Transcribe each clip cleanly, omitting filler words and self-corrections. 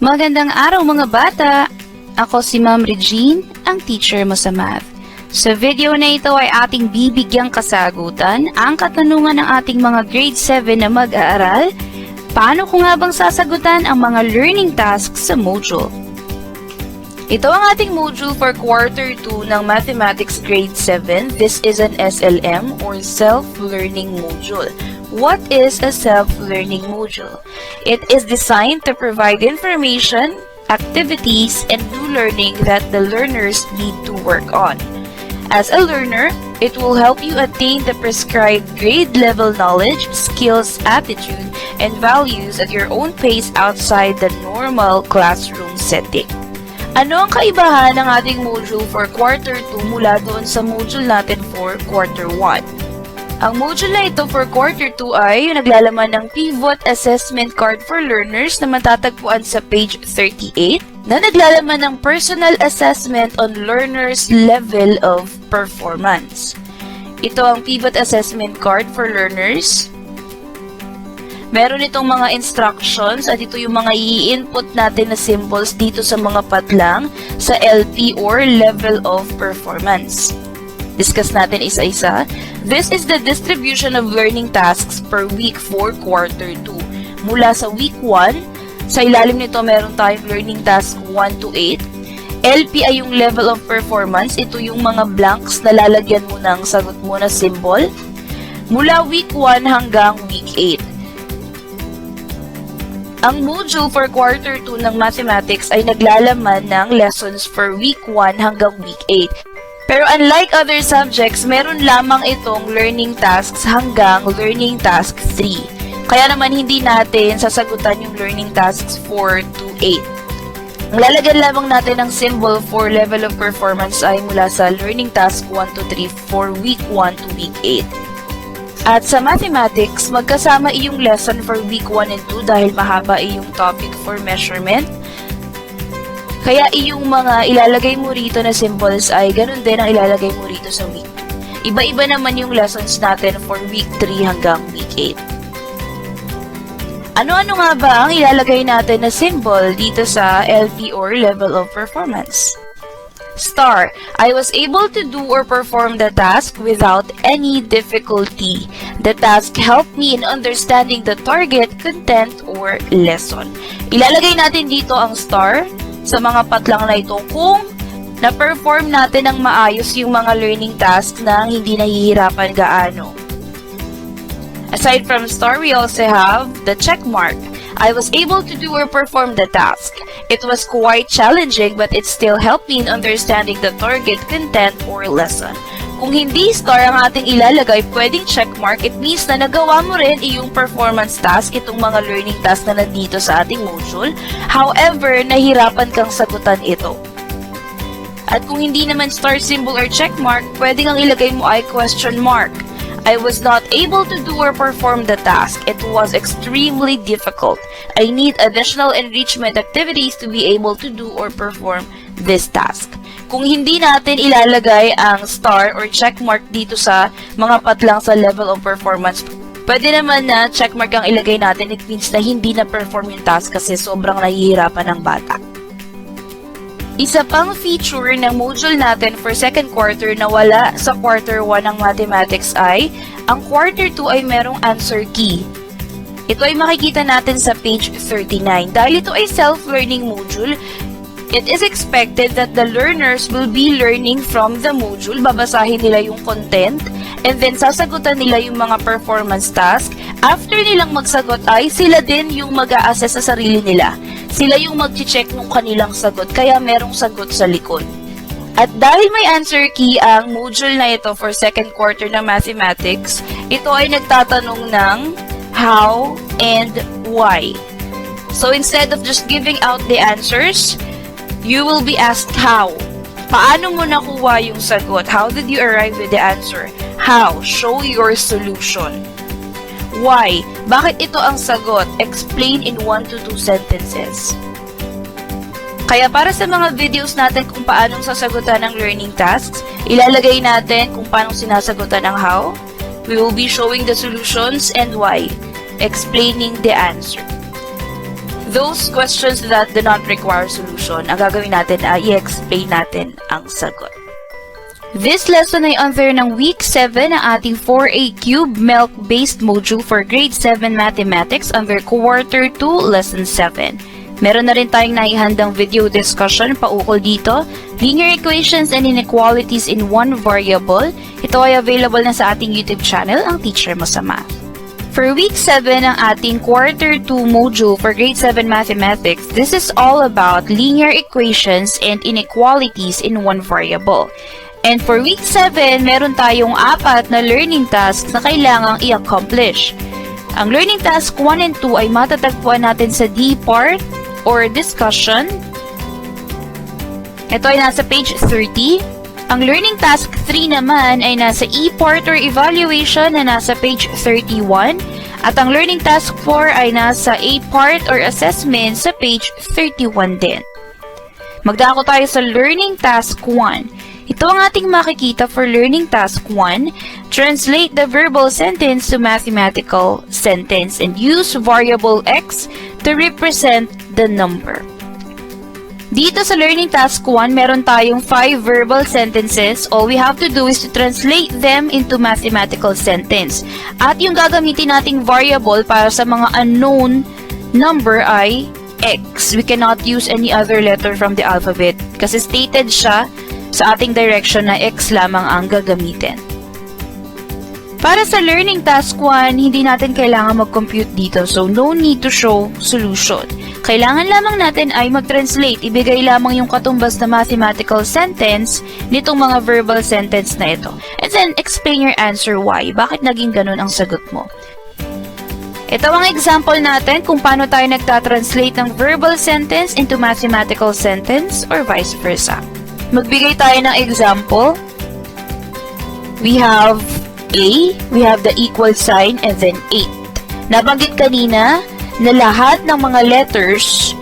Magandang araw mga bata! Ako si Ma'am Regine, ang teacher mo sa math. Sa video na ito ay ating bibigyang kasagutan ang katanungan ng ating mga grade 7 na mag-aaral. Paano ko nga bang sasagutan ang mga learning tasks sa module? Ito ang ating module for quarter 2 ng Mathematics grade 7. This is an SLM or self-learning module. What is a self-learning module? It is designed to provide information, activities, and new learning that the learners need to work on. As a learner, it will help you attain the prescribed grade-level knowledge, skills, attitude, and values at your own pace outside the normal classroom setting. Ano ang kaibahan ng ating module for quarter 2 mula doon sa module natin for quarter 1? Ang module na ito for quarter 2 ay naglalaman ng pivot assessment card for learners na matatagpuan sa page 38 na naglalaman ng personal assessment on learners' level of performance. Ito ang pivot assessment card for learners. Meron itong mga instructions at ito yung mga i-input natin na symbols dito sa mga patlang sa LP or level of performance. Discuss natin isa-isa. This is the distribution of learning tasks per week for quarter 2. Mula sa week 1, sa ilalim nito meron tayong learning task 1 to 8. LP ay yung level of performance. Ito yung mga blanks na lalagyan mo ng sagot mo na symbol. Mula week 1 hanggang week 8. Ang module for quarter 2 ng mathematics ay naglalaman ng lessons for week 1 hanggang week 8. Pero unlike other subjects, meron lamang itong learning tasks hanggang learning task 3. Kaya naman hindi natin sasagutan yung learning tasks 4 to 8. Ang lalagyan lamang natin ng symbol for level of performance ay mula sa learning task 1 to 3 for week 1 to week 8. At sa mathematics, magkasama iyong lesson for week 1 and 2 dahil mahaba iyong topic for measurement. Kaya iyong mga ilalagay mo rito na symbols ay ganun din ang ilalagay mo rito sa week 2. Iba-iba naman yung lessons natin for week 3 hanggang week 8. Ano-ano nga ba ang ilalagay natin na symbol dito sa LP or level of performance? Star. I was able to do or perform the task without any difficulty. The task helped me in understanding the target, content, or lesson. Ilalagay natin dito ang star sa mga patlang na ito kung na-perform natin ng maayos yung mga learning tasks na hindi nahihirapan gaano. Aside from star, we also have the check mark. I was able to do or perform the task. It was quite challenging but it still helped me in understanding the target, content, or lesson. Kung hindi star ang ating ilalagay, pwedeng check mark. It means na nagawa mo rin iyong performance task, itong mga learning task na nandito sa ating module. However, nahirapan kang sagutan ito. At kung hindi naman star symbol or check mark, pwedeng ang ilagay mo ay question mark. I was not able to do or perform the task. It was extremely difficult. I need additional enrichment activities to be able to do or perform this task. Kung hindi natin ilalagay ang star or checkmark dito sa mga patlang sa level of performance, pwede naman na checkmark ang ilagay natin. It means na hindi na-perform yung task kasi sobrang nahihirapan ng bata. Isa pang feature ng module natin for second quarter na wala sa quarter 1 ng mathematics ay, ang quarter 2 ay merong answer key. Ito ay makikita natin sa page 39. Dahil ito ay self-learning module, it is expected that the learners will be learning from the module. Babasahin nila yung content and then sasagutan nila yung mga performance task. After nilang magsagot ay sila din yung mag-a-assess sa sarili nila. Sila yung mag-check ng kanilang sagot kaya merong sagot sa likod. At dahil may answer key ang module na ito for second quarter ng mathematics, ito ay nagtatanong ng how and why. So instead of just giving out the answers, you will be asked how. Paano mo nakuha yung sagot? How did you arrive with the answer? How? Show your solution. Why? Bakit ito ang sagot? Explain in 1 to 2 sentences. Kaya para sa mga videos natin kung paanong sasagutan ng learning tasks, ilalagay natin kung paanong sinasagutan ng how. We will be showing the solutions and why. Explaining the answer. those questions that do not require solution, ang gagawin natin ay i-explain natin ang sagot. This lesson ay under ng Week 7 ng ating 4A Cube MELC-based module for Grade 7 Mathematics under Quarter 2, Lesson 7. Meron na rin tayong naihandang video discussion paukol dito, Linear Equations and Inequalities in one variable. Ito ay available na sa ating YouTube channel, ang Teacher Mo sa Math. For Week 7 ng ating Quarter 2 module for Grade 7 Mathematics, this is all about linear equations and inequalities in one variable. And for Week 7, meron tayong 4 na learning tasks na kailangang i-accomplish. Ang learning task 1 and 2 ay matatagpuan natin sa D part or discussion. Ito ay nasa page 30. Ang learning task 3 naman ay nasa E part or evaluation na nasa page 31. At ang learning task 4 ay nasa A part or assessment sa page 31 din. Magdako tayo sa learning task 1. Ito ang ating makikita for learning task 1. Translate the verbal sentence to mathematical sentence and use variable x to represent the number. Dito sa learning task 1, meron tayong 5 verbal sentences. All we have to do is to translate them into mathematical sentence. At yung gagamitin nating variable para sa mga unknown number ay x. We cannot use any other letter from the alphabet kasi stated siya sa ating direction na x lamang ang gagamitin. Para sa learning task 1, hindi natin kailangan mag-compute dito, so no need to show solution. Kailangan lamang natin ay mag-translate, ibigay lamang yung katumbas na mathematical sentence nitong mga verbal sentence na ito. And then, explain your answer why. Bakit naging ganun ang sagot mo? Ito ang example natin kung paano tayo nagtatranslate ng verbal sentence into mathematical sentence or vice versa. Magbigay tayo ng example. We have A, we have the equal sign, and then 8. Nabanggit kanina na lahat ng mga letters,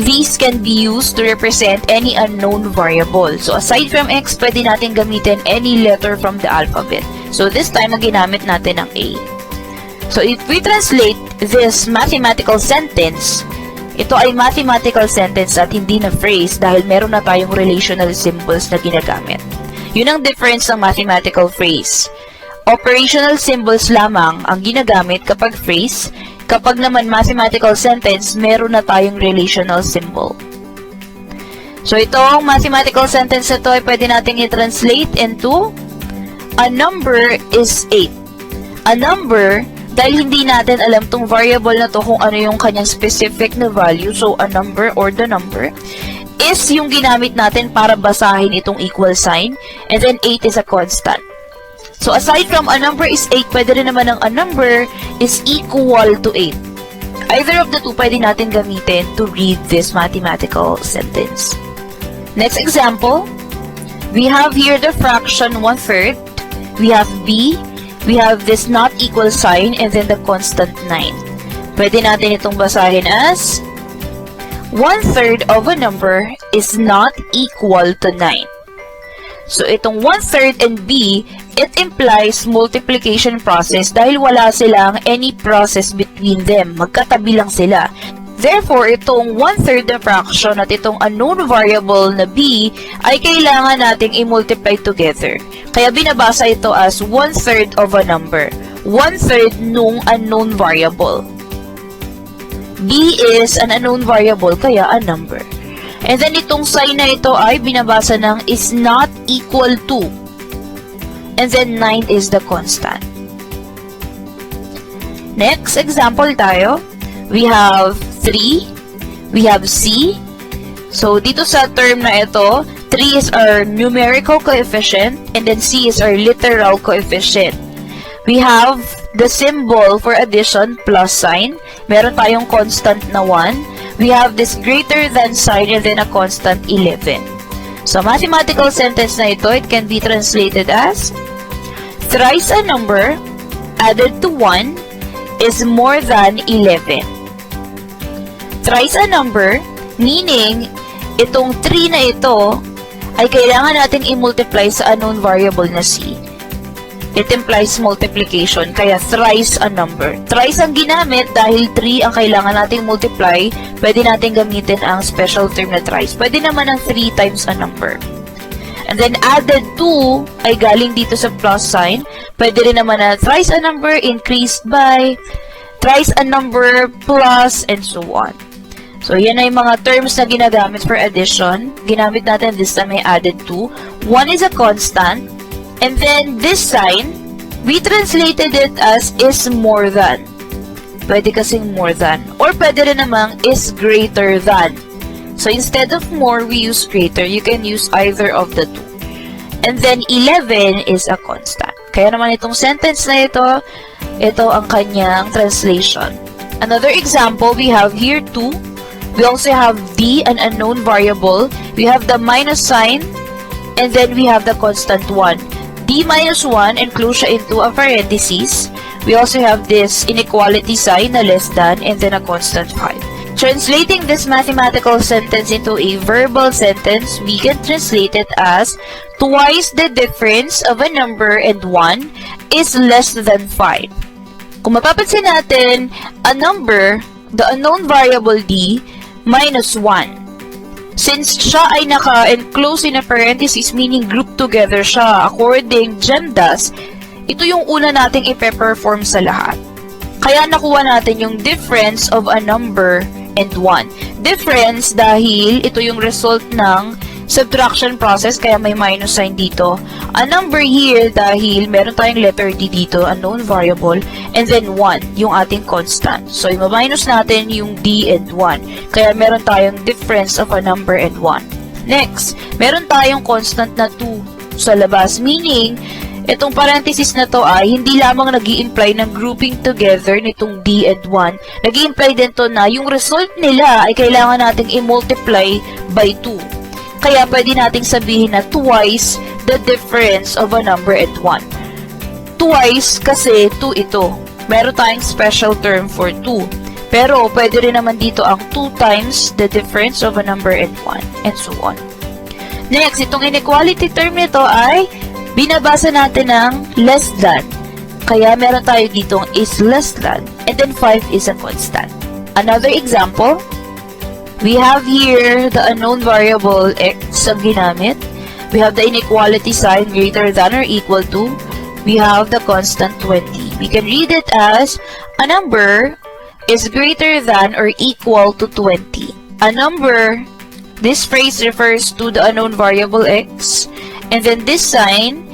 these can be used to represent any unknown variable. So, aside from x, pwede natin gamitin any letter from the alphabet. So, this time, ang ginamit natin ang A. So, if we translate this mathematical sentence, ito ay mathematical sentence at hindi na phrase dahil meron na tayong relational symbols na ginagamit. Yun ang difference ng mathematical phrase. Operational symbols lamang ang ginagamit kapag phrase. Kapag naman mathematical sentence, meron na tayong relational symbol. So, itong mathematical sentence ito ay pwede natin i-translate into a number is 8. A number, dahil hindi natin alam tong variable na to kung ano yung kanyang specific na value, so a number or the number, is yung ginamit natin para basahin itong equal sign, and then 8 is a constant. So aside from a number is 8, pwede rin naman ang a number is equal to 8. Either of the two pwede natin gamitin to read this mathematical sentence. Next example, we have here the fraction 1/3. We have B. We have this not equal sign and then the constant 9. Pwede natin itong basahin as 1/3 of a number is not equal to 9. So, itong 1/3 and B, it implies multiplication process dahil wala silang any process between them. Magkatabi lang sila. Therefore, itong 1/3 na fraction at itong unknown variable na B ay kailangan nating i-multiply together. Kaya binabasa ito as 1/3 of a number. 1/3 nung unknown variable. B is an unknown variable, kaya a number. And then itong sign na ito ay binabasa ng is not equal to. And then 9 is the constant. Next example tayo. We have 3. We have C. So, dito sa term na ito, 3 is our numerical coefficient and then C is our literal coefficient. We have the symbol for addition, plus sign. Meron tayong constant na 1. We have this greater than sign and then a constant 11. So, mathematical sentence na ito, it can be translated as thrice a number added to 1 is more than 11. Thrice a number, meaning, itong 3 na ito ay kailangan natin i-multiply sa unknown variable na C. It implies multiplication, kaya thrice a number. Thrice ang ginamit dahil 3 ang kailangan nating multiply, pwede natin gamitin ang special term na thrice. Pwede naman ang 3 times a number. And then added 2 ay galing dito sa plus sign. Pwede rin naman na thrice a number increased by, thrice a number plus, and so on. So, yan ay mga terms na ginagamit for addition. Ginamit natin this time ay added 2. 1 is a constant. And then, this sign, we translated it as is more than. Pwede kasing more than. Or pwede rin namang is greater than. So, instead of more, we use greater. You can use either of the two. And then, 11 is a constant. Kaya naman itong sentence na ito ang kanyang translation. Another example, we have here 2. We also have d, an unknown variable. We have the minus sign. And then, we have the constant 1. D minus 1, enclose siya into a parenthesis. We also have this inequality sign na less than, and then a constant 5. Translating this mathematical sentence into a verbal sentence, we can translate it as twice the difference of a number and 1 is less than 5. Kung mapapansin natin, a number, the unknown variable d, minus 1. Since siya ay naka-enclose in a parenthesis, meaning group together siya, according GEMDAS, ito yung una nating ipe-perform sa lahat. Kaya nakuha natin yung difference of a number and 1. Difference dahil ito yung result ng subtraction process, kaya may minus sign dito. A number here dahil meron tayong letter D dito, unknown variable, and then 1, yung ating constant. So, i-minus natin yung D and 1. Kaya meron tayong difference of a number and 1. Next, meron tayong constant na 2 sa labas, meaning, itong parenthesis na to ay hindi lamang nag-i-imply ng grouping together nitong D and 1. Nag-i-imply din to na yung result nila ay kailangan nating i-multiply by 2. Kaya pwede nating sabihin na twice the difference of a number and 1. Twice kasi 2 ito. Meron tayong special term for 2. Pero pwede rin naman dito ang 2 times the difference of a number and 1, and so on. Next, itong inequality term nito ay binabasa natin ng less than. Kaya meron tayo ditong is less than, and then 5 is a constant. Another example, we have here the unknown variable x ang ginamit. We have the inequality sign greater than or equal to. We have the constant 20. We can read it as a number is greater than or equal to 20. A number, this phrase refers to the unknown variable x. And then this sign,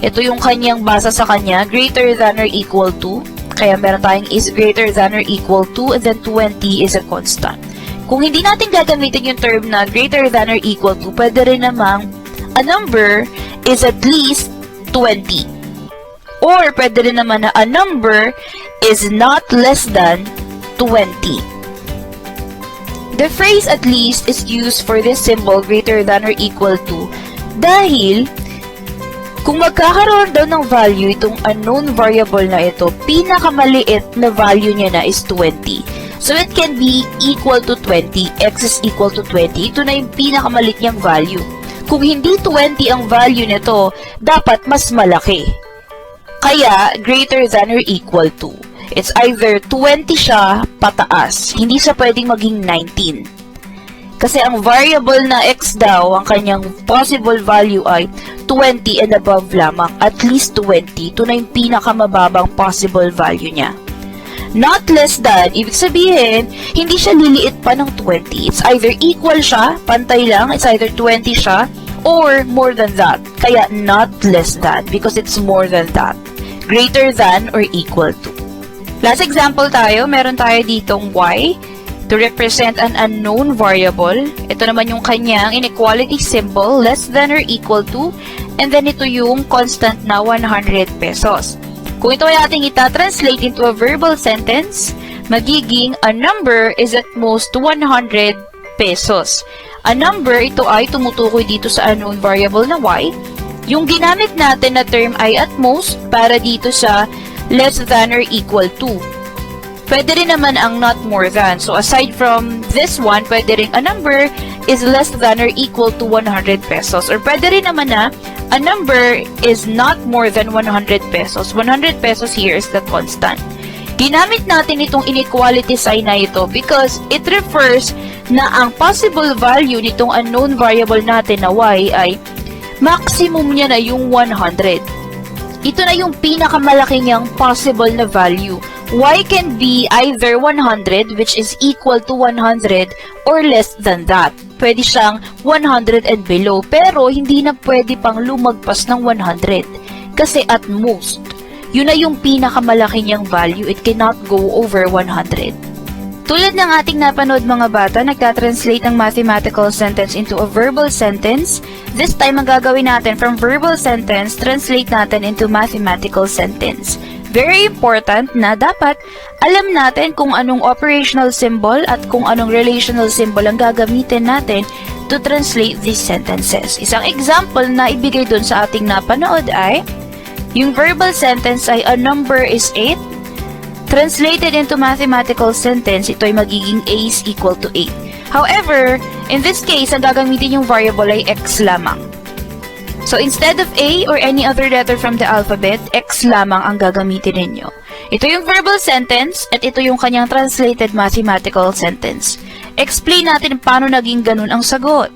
ito yung kanyang basa sa kanya, greater than or equal to. Kaya meron tayong is greater than or equal to, and then 20 is a constant. Kung hindi natin gagamitin yung term na greater than or equal to, pwede rin namang a number is at least 20. Or pwede rin naman na a number is not less than 20. The phrase at least is used for this symbol greater than or equal to dahil kung magkakaroon daw ng value itong unknown variable na ito, pinakamaliit na value niya na is 20. So, it can be equal to 20. X is equal to 20. Ito na yung pinakamalit niyang value. Kung hindi 20 ang value nito, dapat mas malaki. Kaya, greater than or equal to. It's either 20 siya pataas. Hindi siya pwedeng maging 19. Kasi ang variable na x daw, ang kanyang possible value ay 20 and above lamang. At least 20. Ito na yung pinakamababang possible value niya. Not less than, ibig sabihin, hindi siya liliit pa ng 20. It's either equal siya, pantay lang, it's either 20 siya, or more than that. Kaya not less than, because it's more than that. Greater than or equal to. Last example tayo, meron tayo ditong y to represent an unknown variable. Ito naman yung kanyang inequality symbol, less than or equal to, and then ito yung constant na 100 pesos. Kung ito ay ating ita-translate into a verbal sentence, magiging a number is at most 100 pesos. A number, ito ay tumutukoy dito sa unknown variable na y. Yung ginamit natin na term ay at most para dito sa less than or equal to. Pwede rin naman ang not more than. So aside from this one, pwede rin a number is less than or equal to 100 pesos. Or pwede rin naman na a number is not more than 100 pesos. 100 pesos here is the constant. Ginamit natin itong inequality sign na ito because it refers na ang possible value nitong unknown variable natin na y ay maximum niya na yung 100. Ito na yung pinakamalaki niyang possible na value. Y can be either 100, which is equal to 100, or less than that. Pwede siyang 100 and below, pero hindi na pwede pang lumagpas ng 100. Kasi at most, yun na yung pinakamalaki niyang value. It cannot go over 100. Tulad ng ating napanood mga bata, nagtatranslate ang mathematical sentence into a verbal sentence. This time, ang gagawin natin from verbal sentence, translate natin into mathematical sentence. Very important na dapat alam natin kung anong operational symbol at kung anong relational symbol ang gagamitin natin to translate these sentences. Isang example na ibigay dun sa ating napanood ay, yung verbal sentence ay a number is 8. Translated into mathematical sentence, ito ay magiging a is equal to 8. However, in this case, ang gagamitin yung variable ay x lamang. So, instead of a or any other letter from the alphabet, x lamang ang gagamitin ninyo. Ito yung verbal sentence at ito yung kanyang translated mathematical sentence. Explain natin paano naging ganun ang sagot.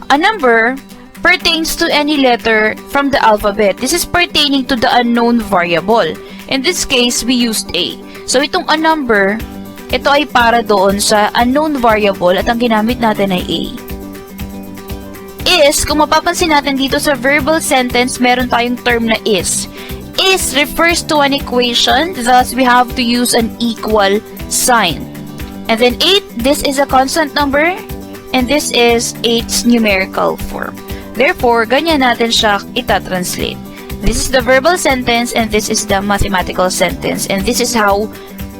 A number pertains to any letter from the alphabet. This is pertaining to the unknown variable. In this case, we used a. So, itong a number, ito ay para doon sa unknown variable at ang ginamit natin ay a. Is, kung mapapansin natin dito sa verbal sentence, meron tayong term na is. Is refers to an equation, thus we have to use an equal sign. And then 8, this is a constant number, and this is 8's numerical form. Therefore, ganyan natin siya itatranslate. This is the verbal sentence, and this is the mathematical sentence, and this is how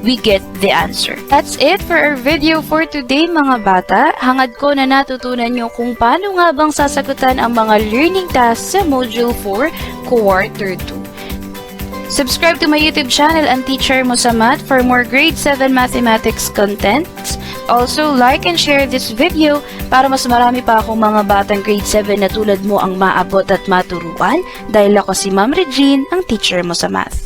we get the answer. That's it for our video for today mga bata. Hangad ko na natutunan nyo kung paano nga bang sasagutan ang mga learning tasks sa Module 4, Quarter 2. Subscribe to my YouTube channel ang Teacher Mo sa Math for more Grade 7 Mathematics contents. Also, like and share this video para mas marami pa akong mga batang Grade 7 na tulad mo ang maabot at maturuan dahil ako si Ma'am Regine, ang Teacher Mo sa Math.